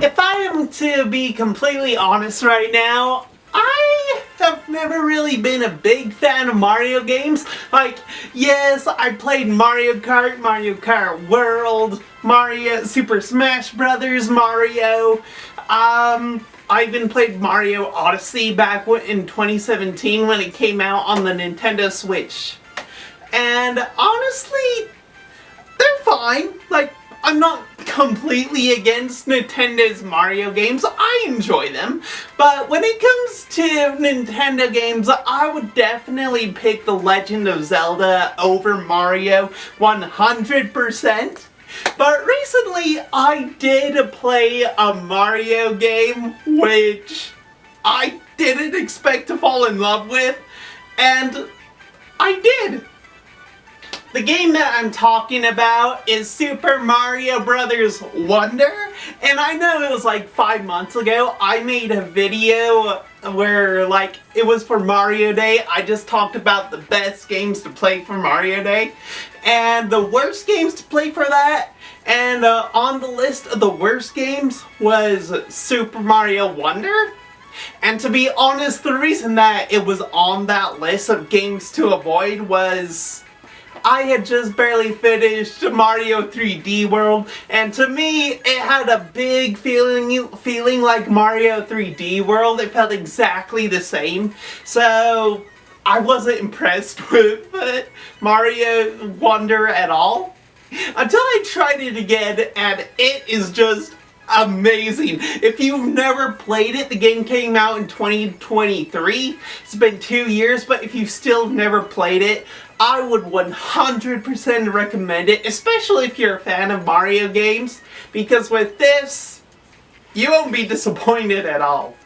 If I am to be completely honest right now, I have never really been a big fan of Mario games. Like, yes, I played Mario Kart, Mario Kart World, Mario, Super Smash Brothers, Mario. I even played Mario Odyssey back in 2017 when it came out on the Nintendo Switch. And honestly, they're fine. Like, I'm not completely against Nintendo's Mario games. I enjoy them. But when it comes to Nintendo games, I would definitely pick The Legend of Zelda over Mario 100%. But recently, I did play a Mario game which I didn't expect to fall in love with, and I did. The game that I'm talking about is Super Mario Bros. Wonder, and I know it was like 5 months ago. I made a video where, like, it was for Mario Day. I just talked about the best games to play for Mario Day, and the worst games to play for that. And on the list of the worst games was Super Mario Wonder. And to be honest, the reason that it was on that list of games to avoid was I had just barely finished Mario 3D World, and to me, it had a big feeling like Mario 3D World. It felt exactly the same, so I wasn't impressed with Mario Wonder at all. Until I tried it again, and it is just amazing. If you've never played it, the game came out in 2023. It's been 2 years, but if you've still never played it, I would 100% recommend it, especially if you're a fan of Mario games, because with this, you won't be disappointed at all.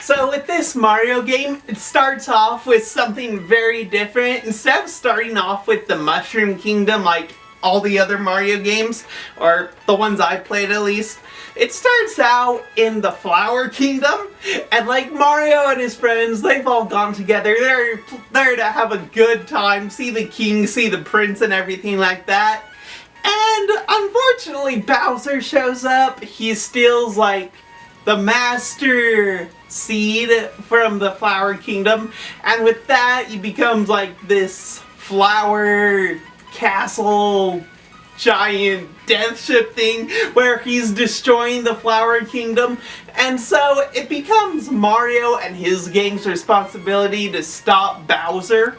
So with this Mario game, it starts off with something very different. Instead of starting off with the Mushroom Kingdom like all the other Mario games, or the ones I played at least, it starts out in the Flower Kingdom, and like Mario and his friends, they've all gone together. They're there to have a good time, see the king, see the prince, and everything like that. And unfortunately, Bowser shows up. He steals like the Master Seed from the Flower Kingdom, and with that, he becomes like this flower castle giant death ship thing where he's destroying the Flower Kingdom, and so it becomes Mario and his gang's responsibility to stop Bowser.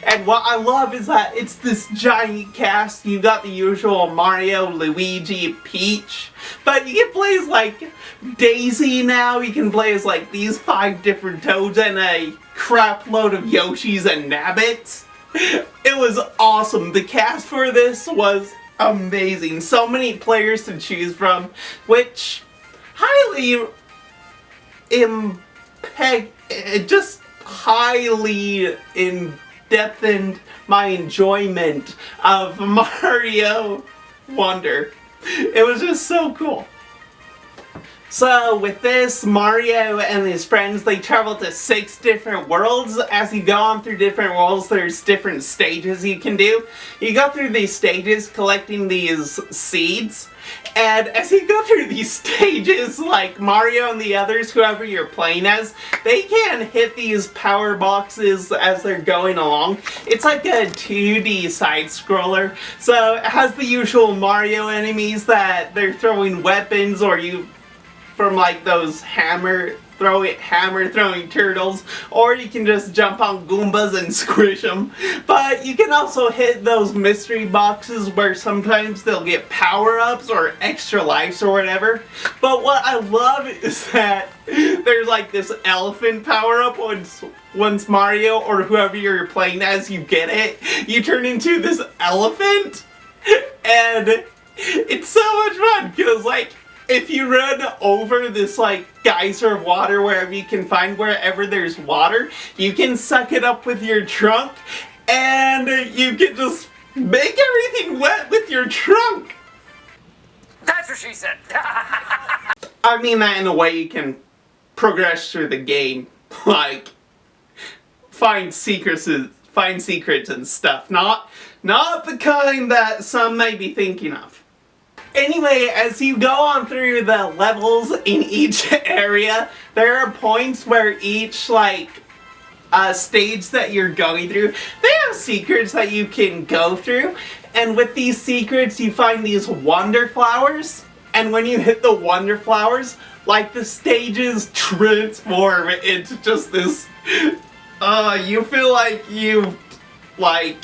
And what I love is that it's this giant cast. You got the usual Mario, Luigi, Peach, but you can play as like Daisy now. You can play as like these 5 different Toads and a crap load of Yoshis and Nabbits. It was awesome. The cast for this was amazing. So many players to choose from, which highly in-depthened my enjoyment of Mario Wonder. It was just so cool. So with this, Mario and his friends, they travel to 6 different worlds. As you go on through different worlds, there's different stages you can do. You go through these stages collecting these seeds, and as you go through these stages, like Mario and the others, whoever you're playing as, they can hit these power boxes as they're going along. It's like a 2D side-scroller, so it has the usual Mario enemies that they're throwing weapons, or you from like those hammer throwing turtles, or you can just jump on Goombas and squish them. But you can also hit those mystery boxes where sometimes they'll get power-ups or extra lives or whatever. But what I love is that there's like this elephant power-up once Mario or whoever you're playing as, you get it, you turn into this elephant, and it's so much fun because like if you run over this like geyser of water wherever you can find, wherever there's water, you can suck it up with your trunk, and you can just make everything wet with your trunk. That's what she said. I mean that in a way you can progress through the game, like find secrets and stuff, not the kind that some may be thinking of. Anyway, as you go on through the levels in each area, there are points where each, like, stage that you're going through, they have secrets that you can go through. And with these secrets, you find these wonder flowers. And when you hit the wonder flowers, like, the stages transform into just this, you feel like you've, like,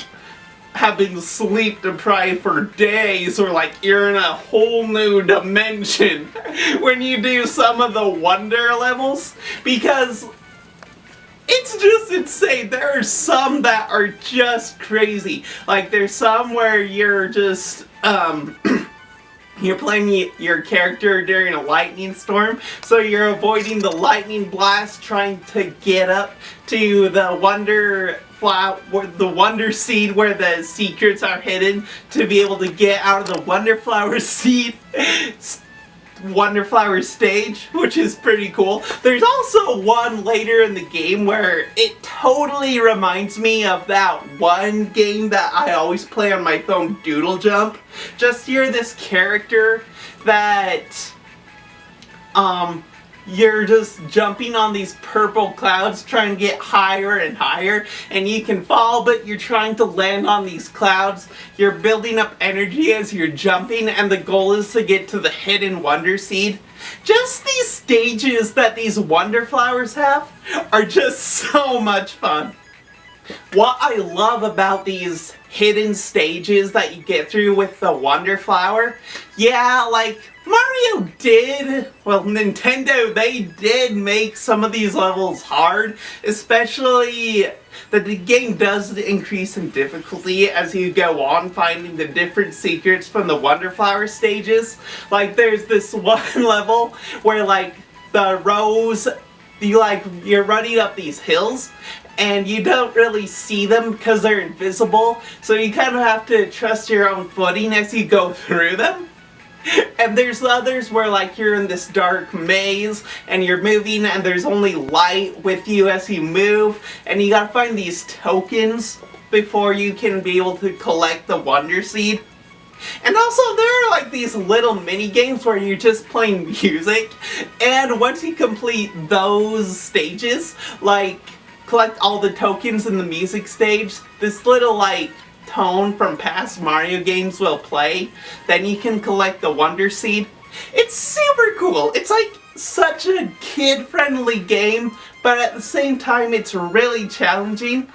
have been sleep deprived for days, or like you're in a whole new dimension when you do some of the wonder levels, because it's just insane. There are some that are just crazy. Like, there's some where you're just, you're playing your character during a lightning storm, so you're avoiding the lightning blast, trying to get up to the wonder seed where the secrets are hidden, to be able to get out of the wonder flower stage, which is pretty cool. There's also one later in the game where it totally reminds me of that one game that I always play on my phone, Doodle Jump. Just you're this character that you're just jumping on these purple clouds, trying to get higher and higher, and you can fall, but you're trying to land on these clouds. You're building up energy as you're jumping, and the goal is to get to the hidden wonder seed. Just these stages that these wonder flowers have are just so much fun. What I love about these hidden stages that you get through with the wonder flower, yeah, like, Nintendo, they did make some of these levels hard, especially that the game does increase in difficulty as you go on, finding the different secrets from the Wonder Flower stages. Like, there's this one level where, like, the rows, you're running up these hills, and you don't really see them because they're invisible, so you kind of have to trust your own footing as you go through them. And there's others where, like, you're in this dark maze and you're moving and there's only light with you as you move, and you gotta find these tokens before you can be able to collect the Wonder Seed. And also there are, like, these little mini games where you're just playing music, and once you complete those stages, like, collect all the tokens in the music stage, this little, like, tone from past Mario games will play, then you can collect the Wonder Seed. It's super cool. It's like such a kid-friendly game, but at the same time it's really challenging.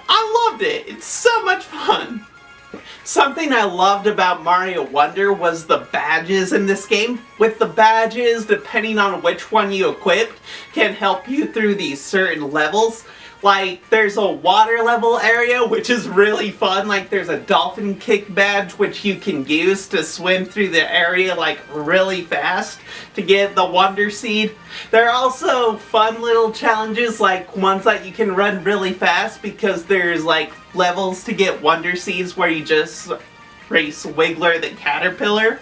I loved it. It's so much fun. Something I loved about Mario Wonder was the badges in this game. With the badges, depending on which one you equipped, can help you through these certain levels. Like, there's a water level area, which is really fun. Like, there's a dolphin kick badge, which you can use to swim through the area, like, really fast to get the Wonder Seed. There are also fun little challenges, like ones that you can run really fast, because there's, like, levels to get Wonder Seeds where you just race Wiggler the Caterpillar.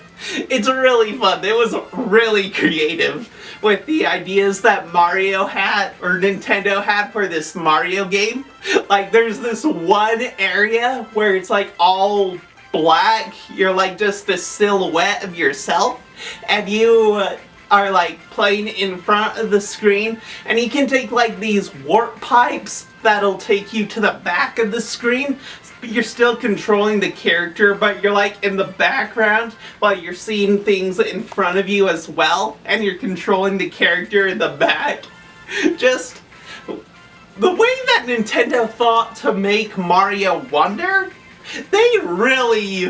It's really fun. It was really creative with the ideas that Mario had, or Nintendo had, for this Mario game. Like, there's this one area where it's like all black, you're like just the silhouette of yourself, and you are like playing in front of the screen, and you can take like these warp pipes that'll take you to the back of the screen. You're still controlling the character, but you're like in the background while you're seeing things in front of you as well, and you're controlling the character in the back. Just the way that Nintendo thought to make Mario Wonder, they really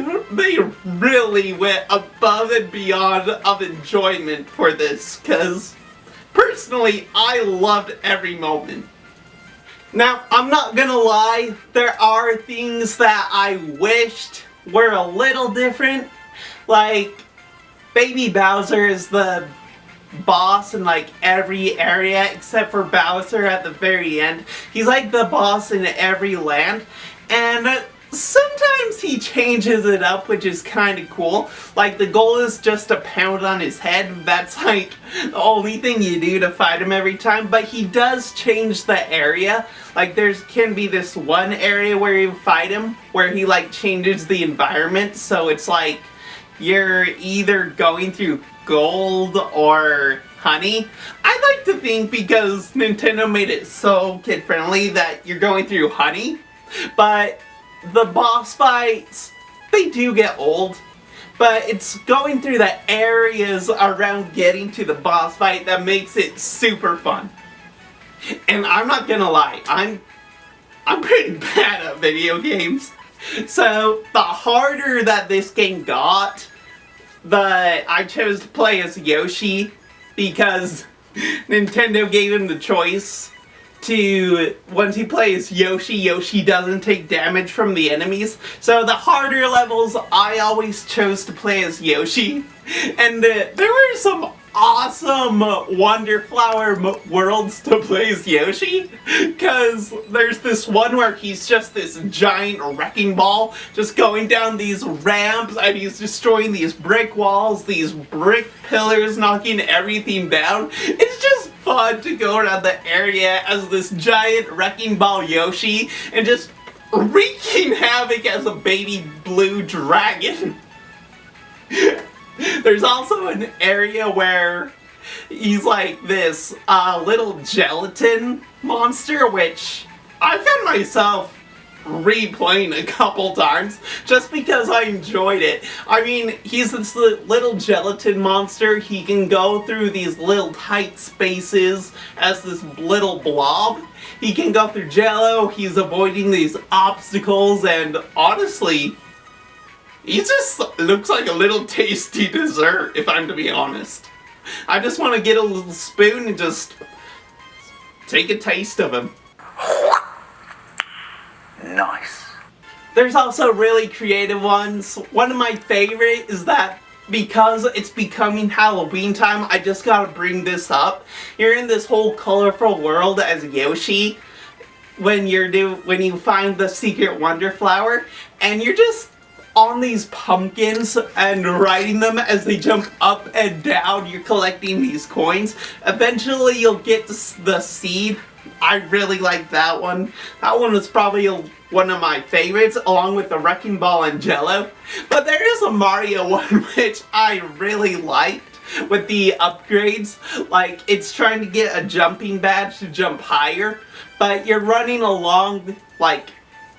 went above and beyond of enjoyment for this, because personally I loved every moment. Now, I'm not gonna lie, there are things that I wished were a little different. Like, Baby Bowser is the boss in like every area except for Bowser at the very end. He's like the boss in every land, and sometimes he changes it up, which is kind of cool. Like, the goal is just to pound on his head. That's like the only thing you do to fight him every time. But he does change the area. Like, there can be this one area where you fight him where he like changes the environment. So it's like you're either going through gold or honey. I like to think because Nintendo made it so kid friendly that you're going through honey, but the boss fights, they do get old. But it's going through the areas around getting to the boss fight that makes it super fun. And I'm not gonna lie, I'm pretty bad at video games. So the harder that this game got, I chose to play as Yoshi because Nintendo gave him the choice to, once you play as Yoshi, Yoshi doesn't take damage from the enemies. So the harder levels, I always chose to play as Yoshi. And there were some awesome Wonder Flower worlds to play as Yoshi. Because there's this one where he's just this giant wrecking ball just going down these ramps and he's destroying these brick walls, these brick pillars, knocking everything down. It's just fun to go around the area as this giant wrecking ball Yoshi and just wreaking havoc as a baby blue dragon. There's also an area where he's like this little gelatin monster, which I found myself replaying a couple times just because I enjoyed it. I mean, he's this little gelatin monster. He can go through these little tight spaces as this little blob. He can go through Jello. He's avoiding these obstacles, and honestly, he just looks like a little tasty dessert, if I'm to be honest. I just want to get a little spoon and just take a taste of him. Nice. There's also really creative ones. One of my favorite is that because it's becoming Halloween time, I just gotta bring this up. You're in this whole colorful world as Yoshi when you find the secret Wonder Flower, and you're just on these pumpkins and riding them as they jump up and down. You're collecting these coins. Eventually you'll get the seed. I really like that one. That one was probably one of my favorites, along with the Wrecking Ball and Jello. But there is a Mario one which I really liked with the upgrades. Like, it's trying to get a jumping badge to jump higher, but you're running along, like,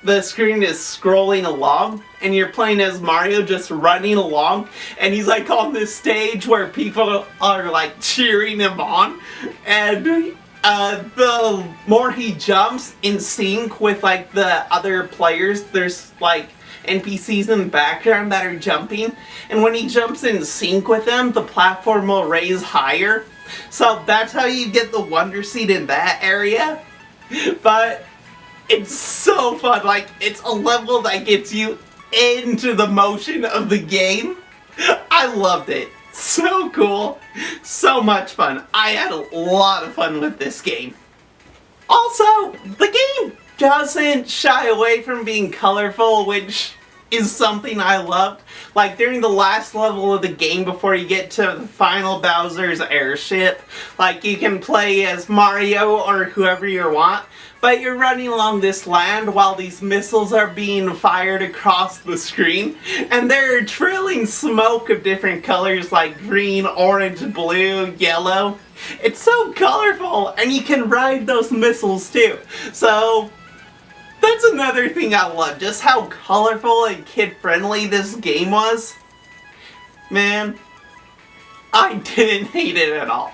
the screen is scrolling along, and you're playing as Mario just running along, and he's like on this stage where people are like cheering him on, and the more he jumps in sync with like the other players, there's like NPCs in the background that are jumping, and when he jumps in sync with them, the platform will raise higher. So that's how you get the Wonder Seed in that area. But it's so fun. Like, it's a level that gets you into the motion of the game. I loved it. So cool. So much fun. I had a lot of fun with this game. Also, the game doesn't shy away from being colorful, which is something I loved. Like, during the last level of the game before you get to the final Bowser's airship, like, you can play as Mario or whoever you want, but you're running along this land while these missiles are being fired across the screen, and they're trailing smoke of different colors like green, orange, blue, yellow. It's so colorful, and you can ride those missiles too. So that's another thing I love, just how colorful and kid-friendly this game was. Man, I didn't hate it at all.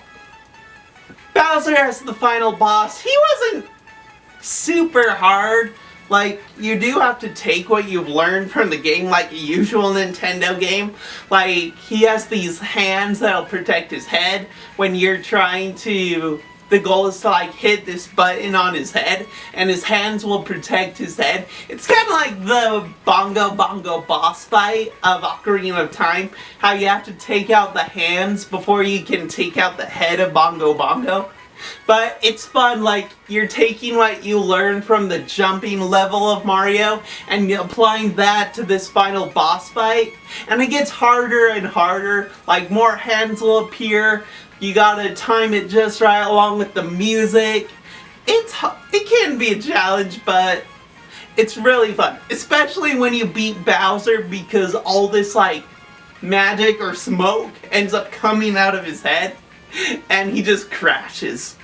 Bowser as the final boss, he wasn't super hard. Like, you do have to take what you've learned from the game like a usual Nintendo game. Like, he has these hands that'll protect his head when you're trying to... The goal is to, like, hit this button on his head, and his hands will protect his head. It's kind of like the Bongo Bongo boss fight of Ocarina of Time, how you have to take out the hands before you can take out the head of Bongo Bongo. But it's fun, like, you're taking what you learned from the jumping level of Mario and applying that to this final boss fight, and it gets harder and harder. Like, more hands will appear. You gotta time it just right along with the music. It can be a challenge, but it's really fun. Especially when you beat Bowser, because all this, like, magic or smoke ends up coming out of his head and he just crashes.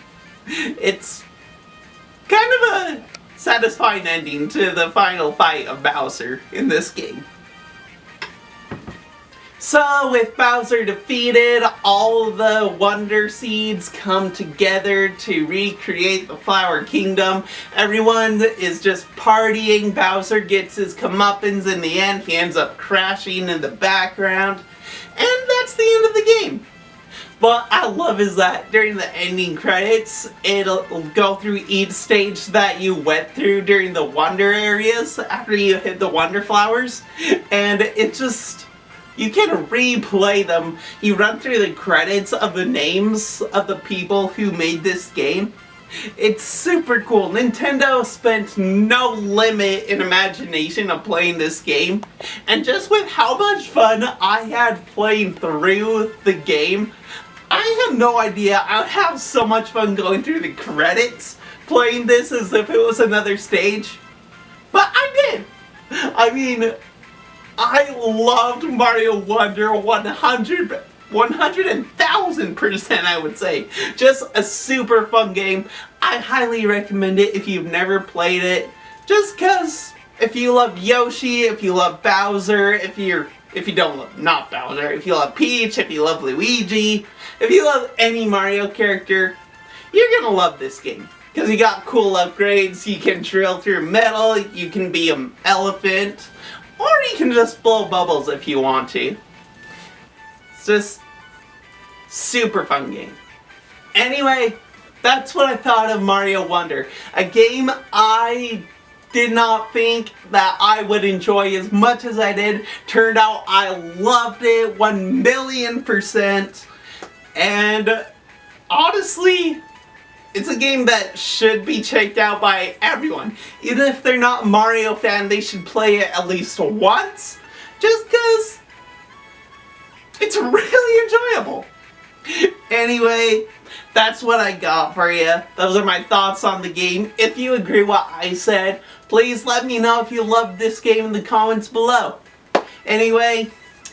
It's kind of a satisfying ending to the final fight of Bowser in this game. So, with Bowser defeated, all the Wonder Seeds come together to recreate the Flower Kingdom. Everyone is just partying. Bowser gets his comeuppance in the end. He ends up crashing in the background. And that's the end of the game. What I love is that during the ending credits, it'll go through each stage that you went through during the Wonder areas after you hit the Wonder Flowers. And it just... you can replay them. You run through the credits of the names of the people who made this game. It's super cool. Nintendo spent no limit in imagination of playing this game. And just with how much fun I had playing through the game, I had no idea I would have so much fun going through the credits playing this as if it was another stage. But I did! I mean, I loved Mario Wonder 100,000% I would say. Just a super fun game. I highly recommend it if you've never played it. Just cause if you love Yoshi, if you love Bowser, if you don't love, not Bowser, if you love Peach, if you love Luigi, if you love any Mario character, you're gonna love this game. Because you got cool upgrades, you can drill through metal, you can be an elephant, or you can just blow bubbles if you want to. It's just super fun game. Anyway, that's what I thought of Mario Wonder. A game I did not think that I would enjoy as much as I did. Turned out I loved it 1,000,000%. And honestly, it's a game that should be checked out by everyone. Even if they're not a Mario fan, they should play it at least once. Just because it's really enjoyable. Anyway, that's what I got for you. Those are my thoughts on the game. If you agree with what I said, please let me know if you love this game in the comments below. Anyway,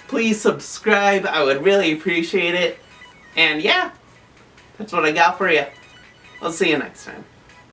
please subscribe. I would really appreciate it. And yeah, that's what I got for you. I'll see you next time.